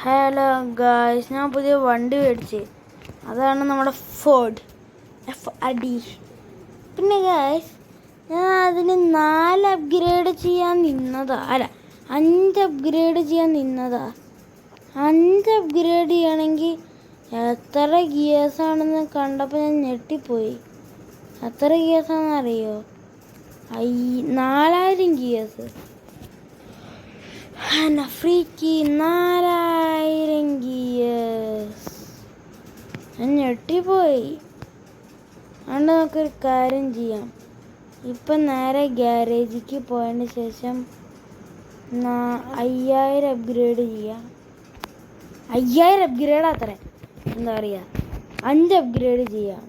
Hello guys, ഞാൻ പുതിയ വണ്ടി മേടിച്ച്. അതാണ് നമ്മുടെ ഫോർഡ് FRD. പിന്നെ ഗായ്സ്, ഞാൻ അതിന് 4 അപ്ഗ്രേഡ് ചെയ്യാൻ നിന്നതാ. അല്ല, 5 അപ്ഗ്രേഡ് ചെയ്യാൻ നിന്നതാ. 5 അപ്ഗ്രേഡ് ചെയ്യണമെങ്കിൽ എത്ര ഗിയേഴ്സാണെന്ന് കണ്ടപ്പോൾ ഞാൻ ഞെട്ടിപ്പോയി. എത്ര ഗിയേഴ്സാണെന്ന് അറിയോ? 4000 ഗിയേഴ്സ്. Freak 4000 gears. ഞാൻ ഞെട്ടിപ്പോയി. അതുകൊണ്ട് നമുക്കൊരു കാര്യം ചെയ്യാം. ഇപ്പം നേരെ ഗ്യാരേജിക്ക് പോയതിന് ശേഷം 5000 അപ്ഗ്രേഡ് ചെയ്യാം. 5000 അപ്ഗ്രേഡ് അത്ര എന്താ പറയുക, 5 അപ്ഗ്രേഡ് ചെയ്യാം.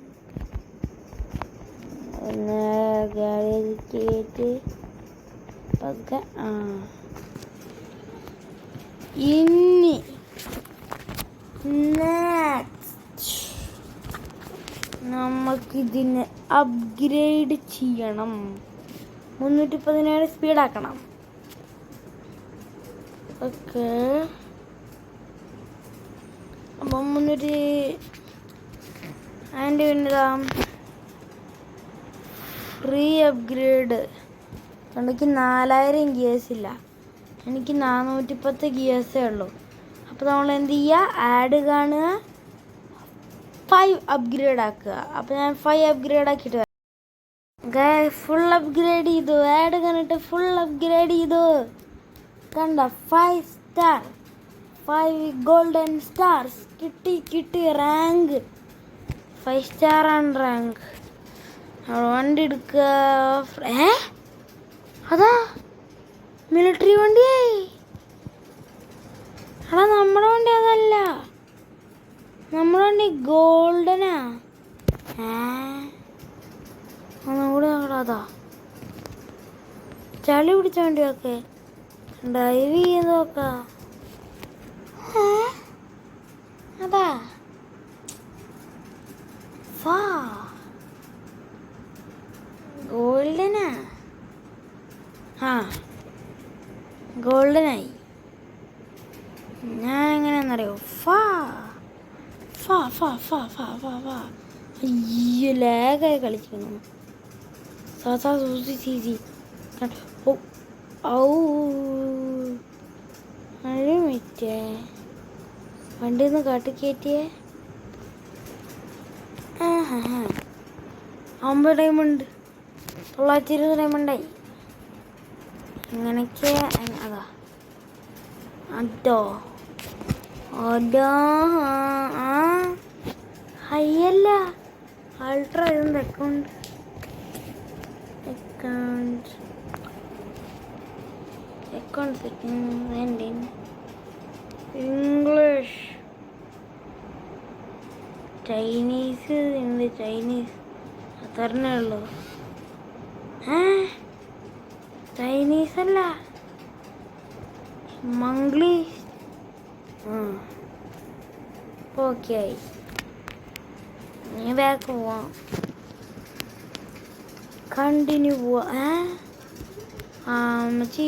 ഗ്യാരേജിക്ക് കയറ്റി പതുക്കെ ഇനി നമുക്കിതിന് അപ്ഗ്രേഡ് ചെയ്യണം. 317 സ്പീഡാക്കണം. ഓക്കെ, അപ്പം 300 അതിൻ്റെ പിന്നിടാ ഫ്രീ അപ്ഗ്രേഡ്. എനിക്ക് 4000 ഗിയേഴ്സ് ഇല്ല, എനിക്ക് 410 ഗിയേഴ്സേ ഉള്ളൂ. അപ്പോൾ നമ്മൾ എന്ത് ചെയ്യുക, ആഡ് കാണുക, 5 അപ്ഗ്രേഡ് ആക്കുക. അപ്പോൾ ഞാൻ 5 അപ്ഗ്രേഡ് ആക്കിയിട്ട് ഫുൾ അപ്ഗ്രേഡ് ചെയ്തു. ആഡ് കണ്ടിട്ട് ഫുൾ അപ്ഗ്രേഡ് ചെയ്തു. കണ്ട 5 സ്റ്റാർ, 5 ഗോൾഡൻ സ്റ്റാർസ് കിട്ടി. റാങ്ക് 5 സ്റ്റാറാണ് റാങ്ക്. വണ്ടി എടുക്കുക. അതാ മിലിറ്ററി വണ്ടിയായി. അടാ, നമ്മുടെ വണ്ടി അതല്ല, നമ്മുടെ വണ്ടി ഗോൾഡനാ. ഒന്നുകൂടി അതാ ചളി പിടിച്ച വണ്ടിയൊക്കെ ഡ്രൈവ് ചെയ്ത് നോക്കാം. അതാ ഗോൾഡനാ. ഗോൾഡനായി. ഞാൻ എങ്ങനെയാണെന്നറിയോ, അയ്യോ ലാഗായി കളിക്കുന്നു. മിറ്റേ വണ്ടി ഒന്ന് കാട്ടിക്കയറ്റിയേ. 50 ഡയമണ്ട്, 920 ഡയമണ്ടായി. അങ്ങനെയൊക്കെ അതോ ഹൈയല്ല, അൾട്രാ. ഇതെന്താ അക്കൗണ്ട് സെറ്റിംഗ് ഇംഗ്ലീഷ്. ചൈനീസ് എന്ത് ചൈനീസ് അത്രേ ഉള്ളൂ. ചൈനീസ് അല്ല, മംഗ്ലീഷ്. ഓക്കെ ആയി. ഇനി ബാക്ക് പോവാം, കണ്ടിന്യൂ പോവാ. അമ്മച്ചി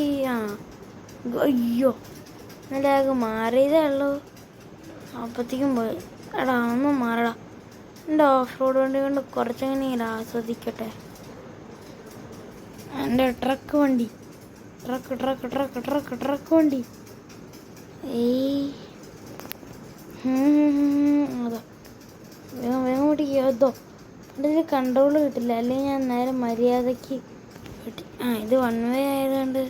അയ്യോ ലാഗ് മാറിയതേ ഉള്ളൂ. അപ്പത്തേക്കും പോയി. എടാ ഒന്നും മാറടാ. എൻ്റെ ഓഫ് റോഡ് വണ്ടി കൊണ്ട് കുറച്ചെങ്ങനെ ആസ്വദിക്കട്ടെ. എൻ്റെ ട്രക്ക് വണ്ടി, ട്രക്ക് വണ്ടി. അതാ വേഗം ഓടിക്കുക. അതോ അതിൽ കൺട്രോൾ കിട്ടില്ല, അല്ലെങ്കിൽ ഞാൻ നേരെ മര്യാദയ്ക്ക് ഇത് 1 വേ ആയതുകൊണ്ട്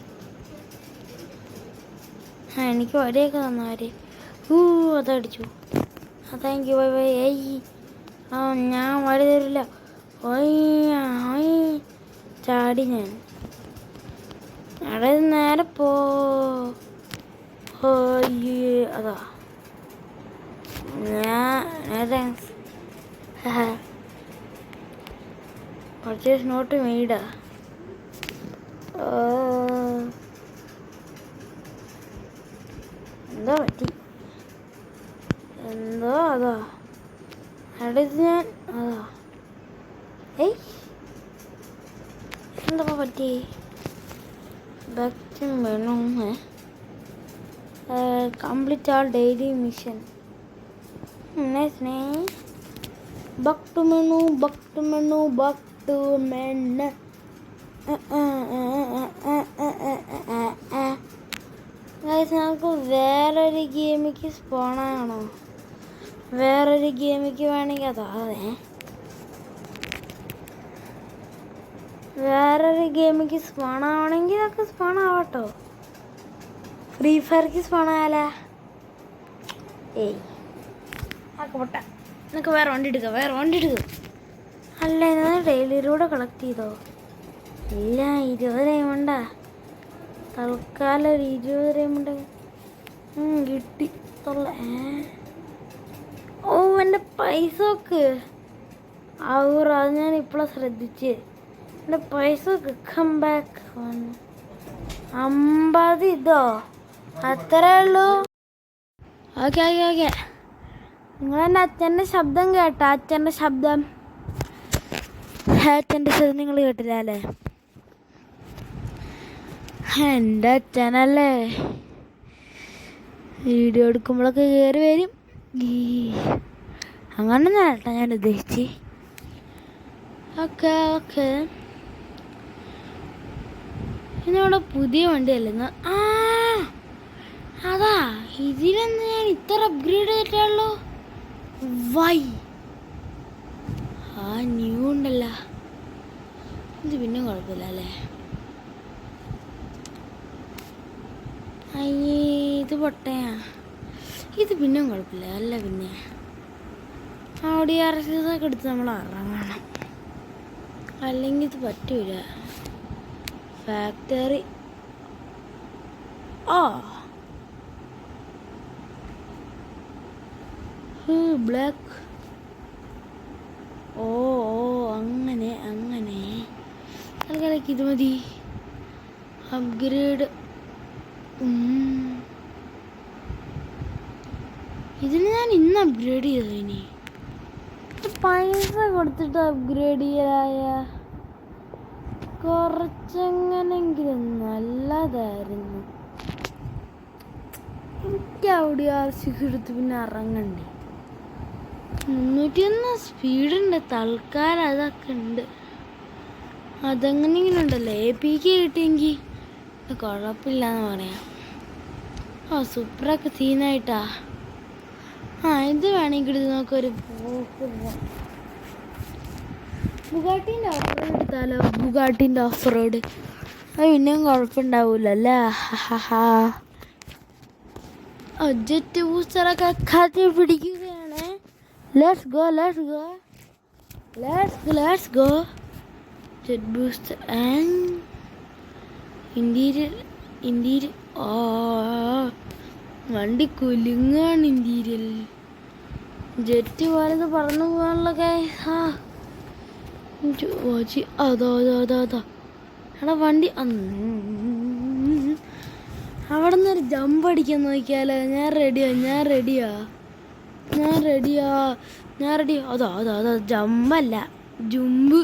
എനിക്ക് വടിയൊക്കെ തന്നാര്. അതടിച്ചു. Thank you, bye bye. ഞാൻ വടി തരില്ല. ചാടി ഞാൻ അവിടെ നേരെ അതാ താങ്ക്സ്. Purchase not മെയ്ഡാ. എന്തോ പറ്റി, എന്തോ അതാ അടുത്ത് ഞാൻ എന്താ പറ്റി. ബാക്ക് വേണം. Complete all daily mission. back to menu. Guys, നമുക്ക് വേറൊരു ഗെയിമിക്ക് സ്പോണാണോ? വേറൊരു ഗെയിമിക്ക് വേണമെങ്കിൽ വേറൊരു ഗെയിമിക്ക് സ്പോണാവണമെങ്കിൽ ഇതൊക്കെ സ്പോണാവട്ടോ. ഫ്രീ ഫയർക്ക് സ്പോണായാലേ? പൊട്ട നിനക്ക് വേറെ വണ്ടി എടുക്കുക. അല്ല, ഇന്ന് ഡെയിലിയിലൂടെ കളക്ട് ചെയ്തോ? ഇല്ല, 20 ഡയമണ്ടാ തൽക്കാലം. ഒരു 20 ഡയമണ്ട് കിട്ടി. എൻ്റെ പൈസ ഒക്കെ അത് ഞാൻ ഇപ്പോഴാണ് ശ്രദ്ധിച്ച്. എൻ്റെ പൈസ കം ബാക്ക് 50 ഇതോ അത്രേ ഉള്ളൂ. ഓക്കെ. നിങ്ങളെൻ്റെ അച്ഛൻ്റെ ശബ്ദം കേട്ടോ? അച്ഛൻ്റെ ശബ്ദം നിങ്ങൾ കേട്ടില്ല അല്ലേ? എൻ്റെ അച്ഛനല്ലേ വീഡിയോ എടുക്കുമ്പോഴൊക്കെ കയറി വരും. അങ്ങനെ കേട്ടോ ഞാൻ ഉദ്ദേശിച്ച്. ഓക്കെ ഇന്നിവിടെ പുതിയ വണ്ടിയല്ലേ? അതാ ഇതിലെന്ന് ഞാൻ ഇത്ര അപ്ഗ്രേഡ് ചെയ്തിട്ടുള്ളൂ. ന്യൂ ഉണ്ടല്ല. ഇത് പിന്നെ കുഴപ്പമില്ല അല്ലേ? അയ്യേ, ഇത് പൊട്ടയാ. ഇത് പിന്നെ കുഴപ്പമില്ല അല്ല? പിന്നെ അവിടെ RC എടുത്ത് നമ്മൾ ഇറങ്ങണം, അല്ലെങ്കിൽ ഇത് പറ്റൂല. Factory black. അങ്ങനെ തൽക്കാലം ഇത് മതി. അപ്ഗ്രേഡ് ഇതിന് ഞാൻ ഇന്ന് അപ്ഗ്രേഡ് ചെയ്തോ? ഇനി പൈസ കൊടുത്തിട്ട് അപ്ഗ്രേഡ് ചെയ്യായ കുറച്ചെങ്ങനെങ്കിലും നല്ലതായിരുന്നു. എനിക്ക് അവിടെ RC എടുത്ത് പിന്നെ ഇറങ്ങണ്ടേ? 301 സ്പീഡുണ്ട് തൽക്കാലം. അതൊക്കെ ഉണ്ട്. അതെങ്ങനെയെങ്കിലും ഉണ്ടല്ലോ. APK കിട്ടിയെങ്കിൽ കുഴപ്പമില്ലെന്ന് പറയാം. സൂപ്പറൊക്കെ സീനായിട്ടാ. ഇത് വേണമെങ്കിൽ ഇത് നമുക്കൊരു ബുഗാട്ടീൻ്റെ ഓഫ് റോഡ് എടുത്താലോ? ബുഗാട്ടീൻ്റെ ഓഫ് റോഡ് അത് പിന്നെയും കുഴപ്പമുണ്ടാവൂലല്ലേ? ജെറ്റ് ബൂസ്റ്ററൊക്കെ കത്തി പിടിക്കുകയാണ്. Let's go. Jet booster and interior. വണ്ടി കുലുങ്ങാണ് ഇന്റീരിയൽ. ജെറ്റ് പോലത് പറന്നു പോകാനുള്ള അതാ എടാ വണ്ടി. അവിടെ നിന്നൊരു ജമ്പ് അടിക്കാൻ നോക്കിയാലോ? ഞാൻ റെഡിയാ. അതാ ജമ്പല്ല, ജുമ്പ്.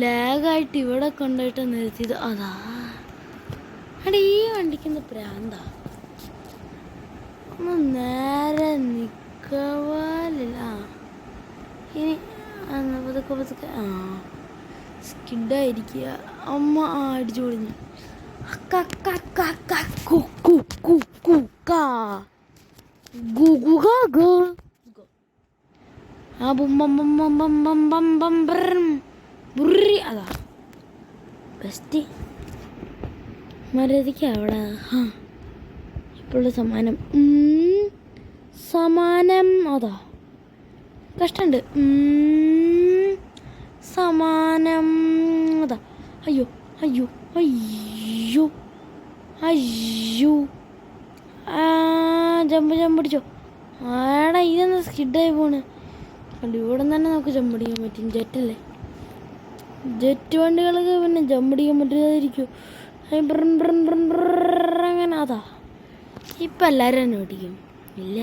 ലാഗായിട്ട് ഇവിടെ കൊണ്ടുപോയിട്ട് നിർത്തിയത്. അതാ എടാ, ഈ വണ്ടിക്കുന്ന പ്രാന്താ. ഒന്ന് നേരെ നിൽക്കവാലില്ല. ഇനി പതുക്കെ സ്കിഡായിരിക്കുക. അമ്മ അടിച്ചു പൊളിഞ്ഞു. അതാ ബെസ്റ്റ് മര്യാദയ്ക്ക് അവിടെ. ഇപ്പോഴുള്ള സമാനം അതാ കഷ്ടമുണ്ട്. സമാനം അതാ. അയ്യോ ജമ്പ് അടിച്ചോ. ആടാ ഇതെന്താ സ്കിഡായി പോണ്? ഇവിടെ തന്നെ നമുക്ക് ജമ്പ് അടിക്കാൻ പറ്റും. ജെറ്റല്ലേ? ജെറ്റ് വണ്ടികൾക്ക് പിന്നെ ജമ്പ് അടിക്കാൻ പറ്റാതിരിക്കും. അങ്ങനെ അതാ ഇപ്പം എല്ലാവരും തന്നെ ഓടിക്കും. ഇല്ല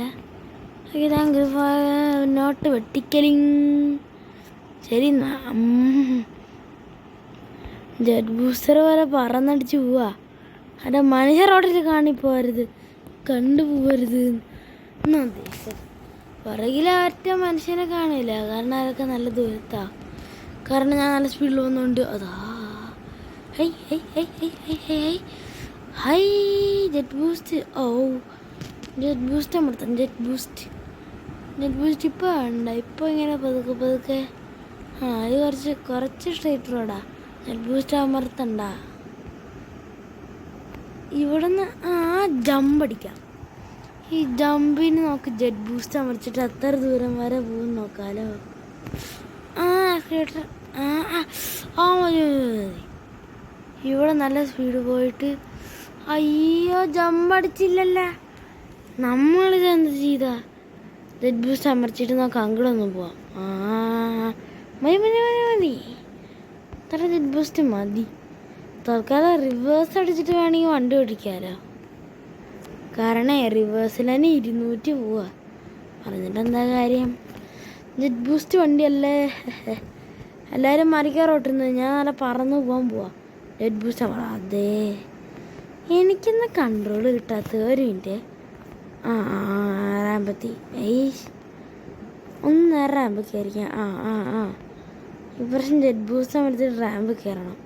നോട്ട് വെട്ടിക്കലിങ്. ശരി ജെറ്റ് ബൂസ്റ്റർ പോലെ പറന്നടിച്ച് പോവാ. അല്ല മനുഷ്യ റോഡിൽ കാണിപ്പോരുത്, കണ്ടുപോകരുത് എന്നാ ഉദ്ദേശിച്ചത്. പുറകിലെ ഒറ്റ മനുഷ്യനെ കാണില്ല, കാരണം അതൊക്കെ നല്ല ദൂരത്താ. കാരണം ഞാൻ നല്ല സ്പീഡിൽ വന്നുകൊണ്ട് അതാ high high high high high high high jet boost. ഓ ജെറ്റ് ബൂസ്റ്റ് അമർത്താം, ജെറ്റ് ബൂസ്റ്റ് ഇപ്പോൾ വേണ്ട. ഇപ്പോൾ ഇങ്ങനെ പതുക്കെ പതുക്കെ. ഇത് കുറച്ച് സ്ട്രൈറ്റ് റോഡാ. ജെറ്റ് ബൂസ്റ്റ് അമർത്തണ്ട. ഇവിടുന്ന് ജമ്പ് അടിക്കാം. ഈ ജമ്പിന് നോക്ക്, ജെറ്റ് ബൂസ്റ്റ് അമർച്ചിട്ട് എത്ര ദൂരം വരെ പോകും നോക്കാലോ. ആക്സിലേറ്റർ. മതി. ഇവിടെ നല്ല സ്പീഡ് പോയിട്ട് അയ്യോ ജമ്പ് അടിച്ചില്ലല്ലേ. നമ്മളിതെന്ത് ചെയ്താ? ജെറ്റ് ബൂസ്റ്റ് അമർച്ചിട്ട് നോക്കാം, അങ്ങോട്ടൊന്നും പോവാം. മതി മതി മതി മതി. ഇത്ര ജെറ്റ് ബൂസ്റ്റ് മതി. തൽക്കാലം റിവേഴ്സ് അടിച്ചിട്ട് വേണമെങ്കിൽ വണ്ടി ഓടിക്കാമല്ലോ. കാരണം റിവേഴ്സിൽ തന്നെ 200 പോവാ. പറഞ്ഞിട്ട് എന്താ കാര്യം? ജെറ്റ് ബൂസ്റ്റ് വണ്ടിയല്ലേ. എല്ലാവരും മറിക്കാറോട്ടുന്നത്, ഞാൻ നല്ല പറന്ന് പോകാൻ പോവാ. ജെറ്റ് ബൂസ്റ്റ് അതെ. എനിക്കിന്ന് കൺട്രോൾ കിട്ടാത്ത ഒരു മിനിറ്റ്. റാമ്പത്തി ഒന്ന് റാമ്പ് കയറിക്കാം. ഇപ്രാവശ്യം ജെറ്റ് ബൂസ്റ്റ് അമർത്തിട്ട് റാമ്പ് കയറണം.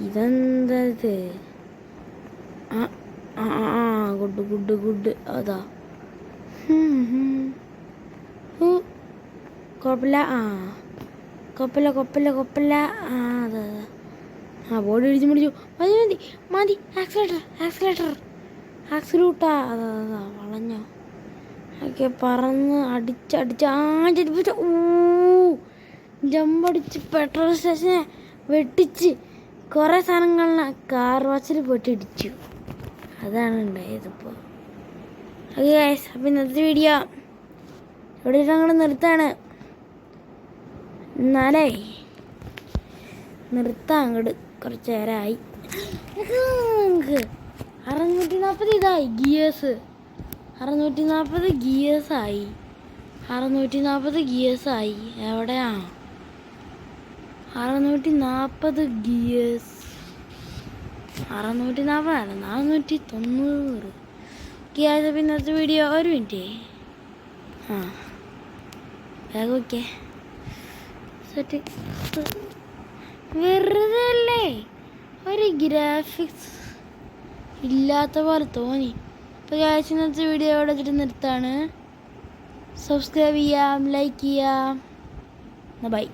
ഇതെന്താ ഇത്? Good good good. അതാ കുഴപ്പമില്ല. കുഴപ്പമില്ല. അതാ ബോഡി ഇടിച്ച് പിടിച്ചു. മതി മതി മതി. ആക്സിലൂട്ടാ. അതാ വളഞ്ഞോ. ഓക്കെ പറന്ന് അടിച്ചടിച്ച് ജെറ്റ് ജമ്പടിച്ച് പെട്രോൾ സ്റ്റേഷനെ വെട്ടിച്ച് കുറേ സാധനങ്ങളിനെ കാർ വാച്ചിൽ പോയിട്ട് ഇടിച്ചു. അതാണ് ഉണ്ടായതിപ്പോൾ. ഓക്കെ ഗൈസ്, അപ്പം ഇന്നത്തെ വീഡിയോ ഇവിടെ ഞങ്ങൾ നിർത്താണ്. എന്നാലേ നിർത്താം അങ്ങോട്ട്. കുറച്ച് നേരമായി. 640 ഇതായി ഗിയേഴ്സ്. 640 ഗിയേഴ്സായി. 640 ഗിയേഴ്സായി. എവിടെയാ 640 ഗിയേഴ്സ്? 640 അല്ല, 490 ഗിയേഴ്സ്. പിന്നത്തെ വീഡിയോ ഒരു മിനിറ്റ്. വേഗം ഓക്കെ സെറ്റ്. വെറുതെ അല്ലേ ഒരു ഗ്രാഫിക്സ് ഇല്ലാത്ത പോലെ തോന്നി. ഇപ്പോൾ ഗൈസ് ഇന്നത്തെ വീഡിയോ ഇവിടെ വെച്ചിട്ട് നിർത്താണ്. സബ്സ്ക്രൈബ് ചെയ്യാം, ലൈക്ക് ചെയ്യാം. ബൈ.